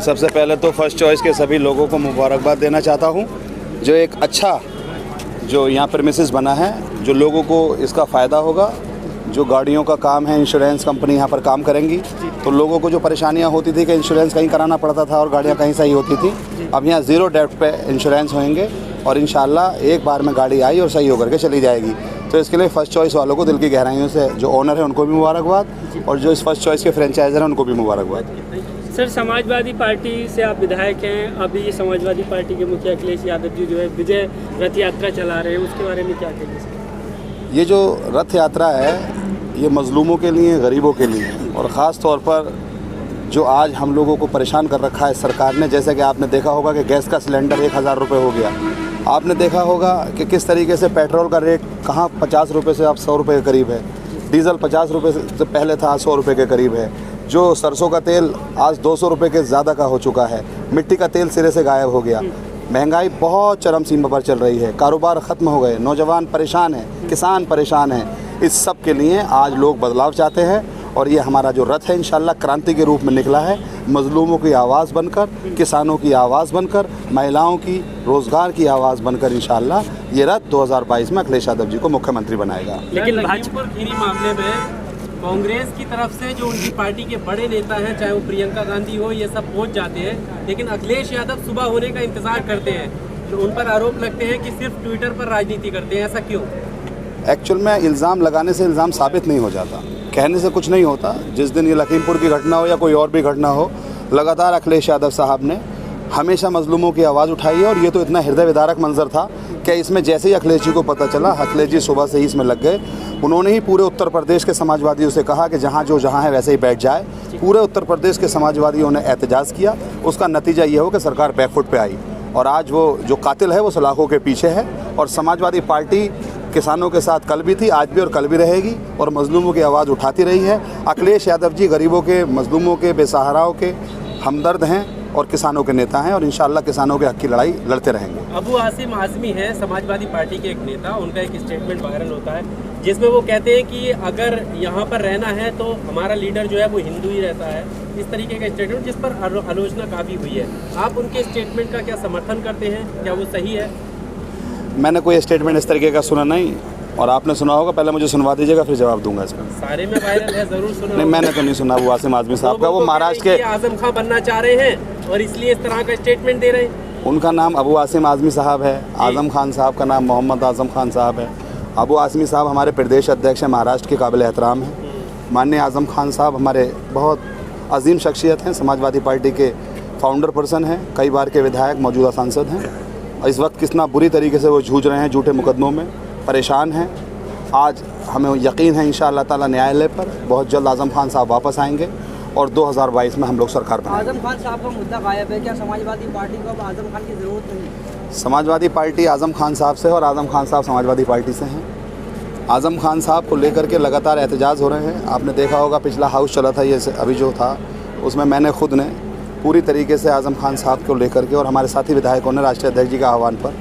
सबसे पहले तो फर्स्ट चॉइस के सभी लोगों को मुबारकबाद देना चाहता हूँ, जो एक अच्छा जो यहाँ प्रेमिसेस बना है, जो लोगों को इसका फ़ायदा होगा। जो गाड़ियों का काम है, इंश्योरेंस कंपनी यहाँ पर काम करेंगी, तो लोगों को जो परेशानियाँ होती थी कि इंश्योरेंस कहीं कराना पड़ता था और गाड़ियाँ कहीं सही होती थी, अब यहाँ ज़ीरो डेप्थ पे इंश्योरेंस होंगे और इंशाल्लाह एक बार में गाड़ी आई और सही होकर के चली जाएगी। तो इसके लिए फ़र्स्ट चॉइस वालों को दिल की गहराइयों से, जो ओनर है उनको भी मुबारकबाद और जो इस फर्स्ट चॉइस के फ्रेंचाइजर हैं उनको भी मुबारकबाद। सर, समाजवादी पार्टी से आप विधायक हैं, अभी समाजवादी पार्टी के मुखिया अखिलेश यादव जी जो है विजय रथ यात्रा चला रहे हैं, उसके बारे में क्या कहेंगे सर? ये जो रथ यात्रा है ये मज़लूमों के लिए, गरीबों के लिए, और ख़ास तौर पर जो आज हम लोगों को परेशान कर रखा है सरकार ने। जैसे कि आपने देखा होगा कि गैस का सिलेंडर 1000 रुपये हो गया। आपने देखा होगा कि किस तरीके से पेट्रोल का रेट कहाँ 50 रुपये से अब 100 रुपये के करीब है, डीज़ल 50 रुपये से पहले था 100 रुपये के करीब है, जो सरसों का तेल आज 200 रुपये के ज़्यादा का हो चुका है, मिट्टी का तेल सिरे से गायब हो गया, महंगाई बहुत चरम सीमा पर चल रही है, कारोबार ख़त्म हो गए, नौजवान परेशान हैं, किसान परेशान हैं। इस सब के लिए आज लोग बदलाव चाहते हैं और ये हमारा जो रथ है इंशाल्लाह क्रांति के रूप में निकला है, मज़लूमों की आवाज़ बनकर, किसानों की आवाज़ बनकर, महिलाओं की रोज़गार की आवाज़ बनकर इंशाल्लाह ये रथ 2022 में अखिलेश यादव जी को मुख्यमंत्री बनाएगा। लेकिन भाजपा खीरी मामले में कांग्रेस की तरफ से जो उनकी पार्टी के बड़े नेता हैं, चाहे वो प्रियंका गांधी हो, ये सब पहुंच जाते हैं, लेकिन अखिलेश यादव सुबह होने का इंतजार करते हैं। तो उन पर आरोप लगते हैं कि सिर्फ ट्विटर पर राजनीति करते हैं, ऐसा क्यों? एक्चुअल में इल्ज़ाम लगाने से इल्ज़ाम साबित नहीं हो जाता, कहने से कुछ नहीं होता। जिस दिन ये लखीमपुर की घटना हो या कोई और भी घटना हो, लगातार अखिलेश यादव साहब ने हमेशा मज़लूमों की आवाज़ उठाई है और ये तो इतना हृदय विदारक मंजर था कि इसमें जैसे ही अखिलेश जी को पता चला, अखिलेश जी सुबह से ही इसमें लग गए। उन्होंने ही पूरे उत्तर प्रदेश के समाजवादियों से कहा कि जहाँ जो जहाँ है वैसे ही बैठ जाए। पूरे उत्तर प्रदेश के समाजवादियों ने एहतजाज किया, उसका नतीजा ये हो कि सरकार बैकफुट पे आई और आज वो जो कातिल है वो सलाखों के पीछे है। और समाजवादी पार्टी किसानों के साथ कल भी थी, आज भी और कल भी रहेगी और मज़लूमों की आवाज़ उठाती रही है। अखिलेश यादव जी गरीबों के, मज़लूमों के, बेसहाराओं के हमदर्द हैं और किसानों के नेता हैं और इंशाल्लाह किसानों के हक़ की लड़ाई लड़ते रहेंगे। अबू आसिम आज़मी है समाजवादी पार्टी के एक नेता, उनका एक स्टेटमेंट वायरल होता है जिसमें वो कहते हैं कि अगर यहाँ पर रहना है तो हमारा लीडर जो है वो हिंदू ही रहता है। इस तरीके का स्टेटमेंट जिस पर आलोचना काफ़ी हुई है, आप उनके स्टेटमेंट का क्या समर्थन करते हैं? क्या वो सही है? मैंने कोई स्टेटमेंट इस तरीके का सुना नहीं और आपने सुना होगा, पहले मुझे सुनवा दीजिएगा फिर जवाब दूंगा इसका। सारे में वायरल है, जरूर सुना। नहीं, मैंने तो नहीं सुना वो आसिम आज़मी साहब का। वो महाराष्ट्र के आजम खान बनना चाह रहे हैं और इसलिए इस तरह का स्टेटमेंट दे रहे हैं। उनका नाम अबू आसिम आज़मी साहब है, आज़म खान साहब का नाम मोहम्मद आज़म खान साहब है। अबू आसिमी साहब हमारे प्रदेश अध्यक्ष हैं, महाराष्ट्र के काबिल एहतराम हैं। माननीय आज़म खान साहब हमारे बहुत अजीम शख्सियत हैं, समाजवादी पार्टी के फाउंडर पर्सन हैं, कई बार के विधायक, मौजूदा सांसद हैं। इस वक्त कितना बुरी तरीके से वो जूझ रहे हैं, झूठे मुकदमों में परेशान हैं। आज हमें यकीन है इंशाअल्लाह ताला न्यायालय पर बहुत जल्द आज़म खान साहब वापस आएंगे और 2022 में हम लोग सरकार बनाएंगे। आज़म खान साहब का मुद्दा गायब है, क्या समाजवादी पार्टी को अब आज़म खान की ज़रूरत नहीं? समाजवादी पार्टी आज़म खान साहब से और आज़म खान साहब समाजवादी पार्टी से हैं। आज़म खान साहब को लेकर के लगातार एहतजाज हो रहे हैं। आपने देखा होगा पिछला हाउस चला था, ये अभी जो था उसमें मैंने खुद ने पूरी तरीके से आज़म खान साहब को लेकर के और हमारे साथी विधायकों ने राष्ट्रीय अध्यक्ष जी का आह्वान पर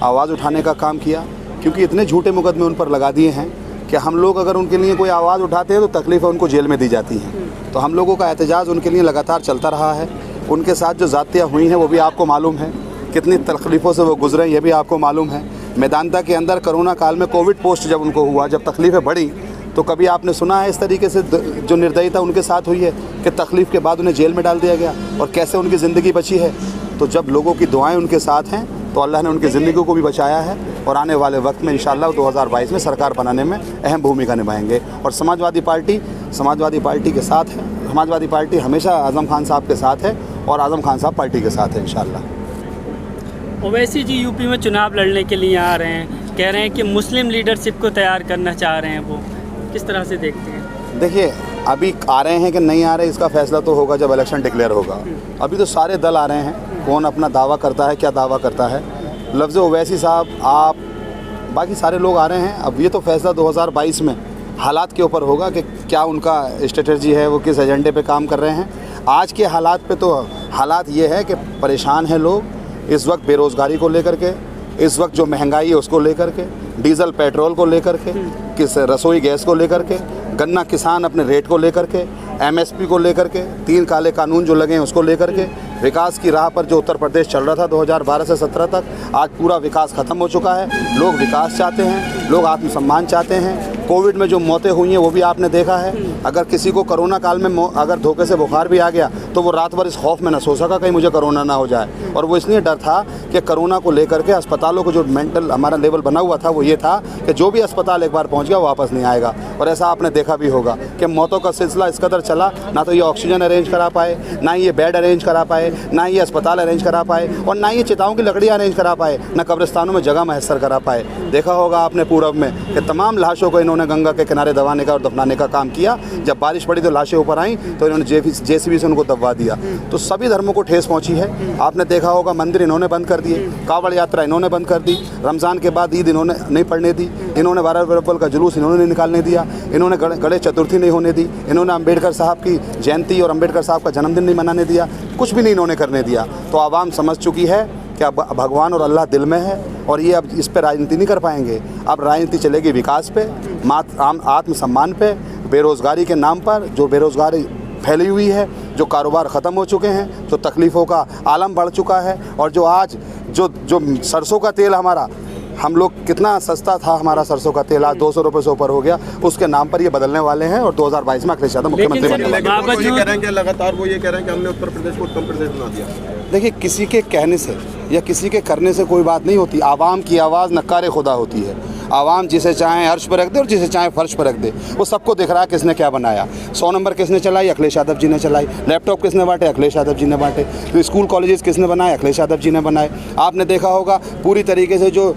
आवाज़ उठाने का काम किया, क्योंकि इतने झूठे मुकदमे उन पर लगा दिए हैं कि हम लोग अगर उनके लिए कोई आवाज़ उठाते हैं तो तकलीफ़ें उनको जेल में दी जाती हैं। तो हम लोगों का एहतजाज उनके लिए लगातार चलता रहा है। उनके साथ जो ज़्यादतियाँ हुई हैं वो भी आपको मालूम है, कितनी तकलीफ़ों से वो गुजरे ये भी आपको मालूम है। मैदानता के अंदर कोरोना काल में कोविड पोस्ट जब उनको हुआ, जब तकलीफ़ें बढ़ी, तो कभी आपने सुना है इस तरीके से जो निर्दयता उनके साथ हुई है कि तकलीफ़ के बाद उन्हें जेल में डाल दिया गया और कैसे उनकी ज़िंदगी बची है? तो जब लोगों की दुआएं उनके साथ हैं तो अल्लाह ने उनकी ज़िंदगी को भी बचाया है और आने वाले वक्त में इंशाअल्लाह 2022 में सरकार बनाने में अहम भूमिका निभाएंगे। और समाजवादी पार्टी के साथ है। समाजवादी पार्टी हमेशा आज़म खान साहब के साथ है और आज़म खान साहब पार्टी के साथ है इंशाअल्लाह। ओवैसी जी यूपी में चुनाव लड़ने के लिए आ रहे हैं, कह रहे हैं कि मुस्लिम लीडरशिप को तैयार करना चाह रहे हैं, वो किस तरह से देखते हैं? देखिए, अभी आ रहे हैं कि नहीं आ रहे इसका फैसला तो होगा जब इलेक्शन डिक्लेयर होगा। अभी तो सारे दल आ रहे हैं, कौन अपना दावा करता है, क्या दावा करता है। लफ्ज़ ओवैसी साहब, आप, बाकी सारे लोग आ रहे हैं। अब ये तो फैसला 2022 में हालात के ऊपर होगा कि क्या उनका स्ट्रेटजी है, वो किस एजेंडे पे काम कर रहे हैं। आज के हालात पे तो हालात ये है कि परेशान हैं लोग इस वक्त, बेरोज़गारी को लेकर के, इस वक्त जो महंगाई है उसको लेकर के, डीज़ल पेट्रोल को लेकर के, किस रसोई गैस को लेकर के, गन्ना किसान अपने रेट को लेकर के, एमएसपी को लेकर के, 3 काले कानून जो लगे हैं उसको लेकर के, विकास की राह पर जो उत्तर प्रदेश चल रहा था 2012 से 17 तक, आज पूरा विकास खत्म हो चुका है। लोग विकास चाहते हैं, लोग आत्मसम्मान चाहते हैं। कोविड में जो मौतें हुई हैं वो भी आपने देखा है। अगर किसी को कोरोना काल में अगर धोखे से बुखार भी आ गया तो वो रात भर इस खौफ में न सो सका कहीं मुझे कोरोना ना हो जाए, और वो इसलिए डर था कि कोरोना को लेकर के अस्पतालों को जो मेंटल हमारा लेवल बना हुआ था वो ये था कि जो भी अस्पताल एक बार पहुंच गया वापस नहीं आएगा। और ऐसा आपने देखा भी होगा कि मौतों का सिलसिला इस कदर चला, ना तो ये ऑक्सीजन अरेंज करा पाए, ना ये बेड अरेंज करा पाए, ना ये अस्पताल अरेंज करा पाए, और ना ये चिताओं की लकड़ियाँ अरेंज करा पाए, ना कब्रिस्तानों में जगह मैसर करा पाए। देखा होगा आपने पूरब में कि तमाम लाशों को इन्होंने गंगा के किनारे दबाने का और दफनाने का काम किया। जब बारिश पड़ी तो लाशें ऊपर आईं तो इन्होंने जेसीबी से उनको दबवा दिया। तो सभी धर्मों को ठेस पहुंची है। आपने देखा होगा मंदिर इन्होंने बंद कर दिए, कावड़ यात्रा इन्होंने बंद कर दी, रमज़ान के बाद ईद इन्होंने नहीं पढ़ने दी, इन्होंने 12 अप्रैल का जुलूस इन्होंने नहीं निकालने दिया, इन्होंने गणेश चतुर्थी नहीं होने दी, इन्होंने अम्बेडकर साहब की जयंती और अम्बेडकर साहब का जन्मदिन नहीं मनाने दिया, कुछ भी नहीं इन्होंने करने दिया। तो आवाम समझ चुकी है कि अब भगवान और अल्लाह दिल में है, और ये अब इस पर राजनीति नहीं कर पाएंगे। अब राजनीति चलेगी विकास पे, आत्मसम्मान पे, बेरोज़गारी के नाम पर जो बेरोज़गारी फैली हुई है, जो कारोबार ख़त्म हो चुके हैं, जो तकलीफ़ों का आलम बढ़ चुका है, और जो आज जो सरसों का तेल हमारा हम लोग कितना सस्ता था हमारा सरसों का तेल आज 200 रुपये से ऊपर हो गया, उसके नाम पर ये बदलने वाले हैं और 2022 में अखिलेश यादव मुख्यमंत्री बनने वाले हैं। वो ये कह रहे हैं कि लगातार वो ये कह रहे हैं कि हमने उत्तर प्रदेश को उत्तम प्रदेश बना दिया। देखिए, किसी के कहने से या किसी के करने से कोई बात नहीं होती। आवाम की आवाज़ नक्कारे खुदा होती है। आवाम जिसे चाहे अर्श पर रख दे और जिसे चाहे फर्श पर रख दे, वो सबको दिख रहा है किसने क्या बनाया। 100 नंबर किसने चलाई? अखिलेश यादव जी ने चलाई। लैपटॉप किसने बांटे? अखिलेश यादव जी ने बांटे। तो स्कूल कॉलेजेस किसने बनाए? अखिलेश यादव जी ने बनाए। आपने देखा होगा पूरी तरीके से जो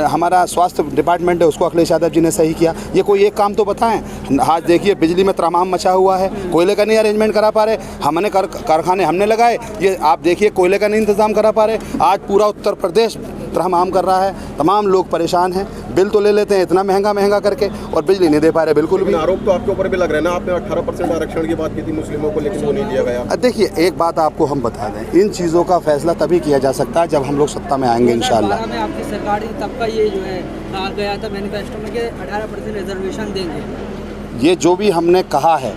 हमारा स्वास्थ्य डिपार्टमेंट है उसको अखिलेश यादव जी ने सही किया। ये कोई एक काम तो बताएं। आज देखिए बिजली में त्रमाम मचा हुआ है, कोयले का नहीं अरेंजमेंट करा पा रहे, हमने कारखाने हमने लगाए, ये आप देखिए कोयले का नहीं इंतज़ाम करा पा रहे। आज पूरा उत्तर प्रदेश त्रहमाम कर रहा है, तमाम लोग परेशान हैं। बिल तो ले लेते हैं इतना महंगा करके और बिजली नहीं दे पा रहे बिल्कुल भी। आरोप तो आपके ऊपर भी लग रहा है ना, आपने 18% आरक्षण की बात की थी मुस्लिमों को, लेकिन वो नहीं दिया गया। देखिए, एक बात आपको हम बता दें, इन चीज़ों का फैसला तभी किया जा सकता है जब हम लोग सत्ता में आएंगे इंशाल्लाह। में आपकी सरकार तब का ये जो है कहा गया था मैनिफेस्टो में कि 18% रिजर्वेशन देंगे। ये जो भी हमने कहा है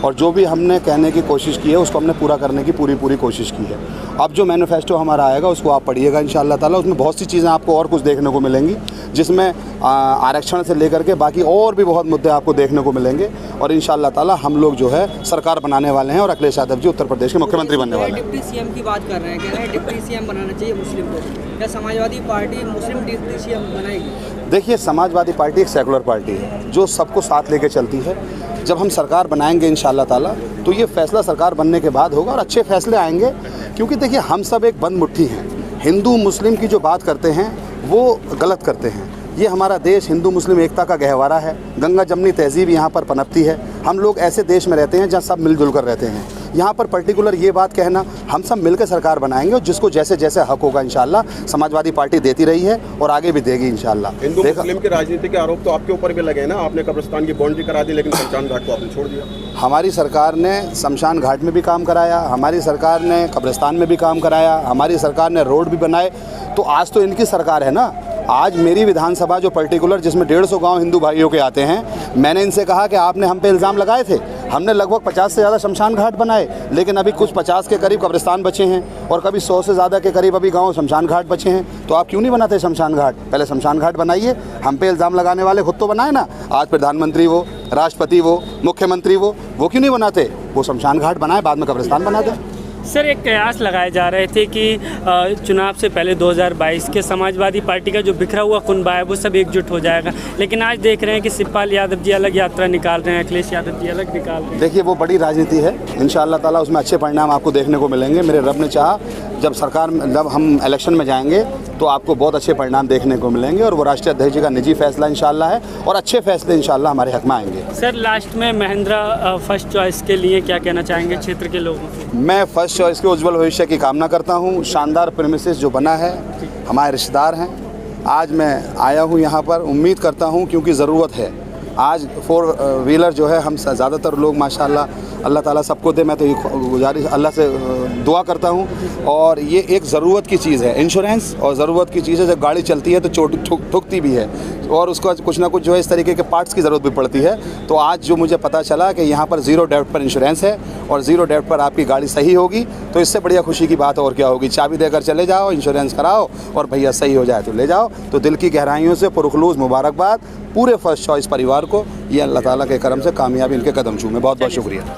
और जो भी हमने कहने की कोशिश की है उसको हमने पूरा करने की पूरी कोशिश की है। अब जो मैनिफेस्टो हमारा आएगा उसको आप पढ़िएगा इंशाअल्लाह ताला, उसमें बहुत सी चीज़ें आपको और कुछ देखने को मिलेंगी, जिसमें आरक्षण से लेकर के बाकी और भी बहुत मुद्दे आपको देखने को मिलेंगे। और इंशाअल्लाह ताला हम लोग जो है सरकार बनाने वाले हैं और अखिलेश यादव जी उत्तर प्रदेश के मुख्यमंत्री बनने वाले हैं। डिप्टी सीएम की बात कर रहे हैं, कह रहे हैं डिप्टी सीएम बनाना चाहिए मुस्लिम को। क्या समाजवादी पार्टी मुस्लिम डिप्टी सीएम बनाएगी? देखिए, समाजवादी पार्टी एक सेकुलर पार्टी है जो सबको साथ लेके चलती है। जब हम सरकार बनाएंगे इंशाअल्लाह ताला तो ये फैसला सरकार बनने के बाद होगा और अच्छे फैसले आएंगे, क्योंकि देखिए हम सब एक बंद मुट्ठी हैं। हिंदू मुस्लिम की जो बात करते हैं वो गलत करते हैं। ये हमारा देश हिंदू मुस्लिम एकता का गहवारा है। गंगा जमनी तहजीब यहाँ पर पनपती है। हम लोग ऐसे देश में रहते हैं जहाँ सब मिलजुल कर रहते हैं। यहाँ पर पर्टिकुलर ये बात कहना, हम सब मिलकर सरकार बनाएंगे और जिसको जैसे जैसे हक होगा इंशाल्लाह समाजवादी पार्टी देती रही है और आगे भी देगी इंशाल्लाह। हिंदू मुस्लिम की राजनीति के आरोप तो आपके ऊपर भी लगे ना, आपने कब्रिस्तान की बाउंड्री करा दी लेकिन शमशान घाट को आपने छोड़ दिया। हमारी सरकार ने शमशान घाट में भी काम कराया, हमारी सरकार ने कब्रिस्तान में भी काम कराया, हमारी सरकार ने रोड भी बनाए। तो आज तो इनकी सरकार है ना। आज मेरी विधानसभा जो पर्टिकुलर जिसमें 150 गांव हिंदू भाइयों के आते हैं, मैंने इनसे कहा कि आपने हम पे इल्ज़ाम लगाए थे, हमने लगभग 50 से ज़्यादा शमशान घाट बनाए, लेकिन अभी कुछ 50 के करीब कब्रिस्तान बचे हैं और कभी 100 से ज़्यादा के करीब अभी गांव शमशान घाट बचे हैं। तो आप क्यों नहीं बनाते शमशान घाट? पहले शमशान घाट बनाइए। हम पे इल्ज़ाम लगाने वाले खुद तो बनाए ना। आज प्रधानमंत्री वो, राष्ट्रपति वो, मुख्यमंत्री वो क्यों नहीं बनाते? वो शमशान घाट बनाए, बाद में कब्रिस्तान बना दें। सर, एक कयास लगाए जा रहे थे कि चुनाव से पहले 2022 के समाजवादी पार्टी का जो बिखरा हुआ कुनबा है वो सब एकजुट हो जाएगा, लेकिन आज देख रहे हैं कि शिवपाल यादव जी अलग यात्रा निकाल रहे हैं, अखिलेश यादव जी अलग निकाल रहे हैं। देखिए, वो बड़ी राजनीति है। इंशाअल्लाह ताला उसमें अच्छे परिणाम आपको देखने को मिलेंगे। मेरे रब ने चाहा जब हम इलेक्शन में जाएंगे तो आपको बहुत अच्छे परिणाम देखने को मिलेंगे और वो राष्ट्रीय अध्यक्ष जी का निजी फैसला इंशाअल्लाह है और अच्छे फैसले इंशाअल्लाह हमारे हक में आएंगे। सर, लास्ट में महिंद्रा फर्स्ट चॉइस के लिए क्या कहना चाहेंगे क्षेत्र के लोगों को? मैं फर्स्ट चॉइस के उज्जवल भविष्य की कामना करता हूँ। शानदार प्रेमिसेस जो बना है, हमारे रिश्तेदार हैं। आज मैं आया हूँ यहाँ पर, उम्मीद करता हूँ क्योंकि ज़रूरत है आज 4 व्हीलर जो है हम ज़्यादातर लोग माशाल्लाह अल्लाह ताला सबको दे, मैं तो ये गुजारिश अल्लाह से दुआ करता हूँ। और ये एक ज़रूरत की चीज़ है, इंश्योरेंस और ज़रूरत की चीज़ है। जब गाड़ी चलती है तो चोट ठुकती भी है और उसको कुछ ना कुछ जो है इस तरीके के पार्ट्स की ज़रूरत भी पड़ती है। तो आज जो मुझे पता चला कि यहाँ पर 0 डेब्ट पर इंश्योरेंस है और 0 डेब्ट पर आपकी गाड़ी सही होगी, तो इससे बढ़िया खुशी की बात और क्या होगी। चाबी देकर चले जाओ, इंश्योरेंस कराओ और भैया सही हो जाए तो ले जाओ। तो दिल की गहराइयों से पुरखलूस मुबारकबाद पूरे फर्स्ट चॉइस परिवार को। ये अल्लाह ताला के करम से कामयाबी इनके कदम छूमे। बहुत बहुत शुक्रिया।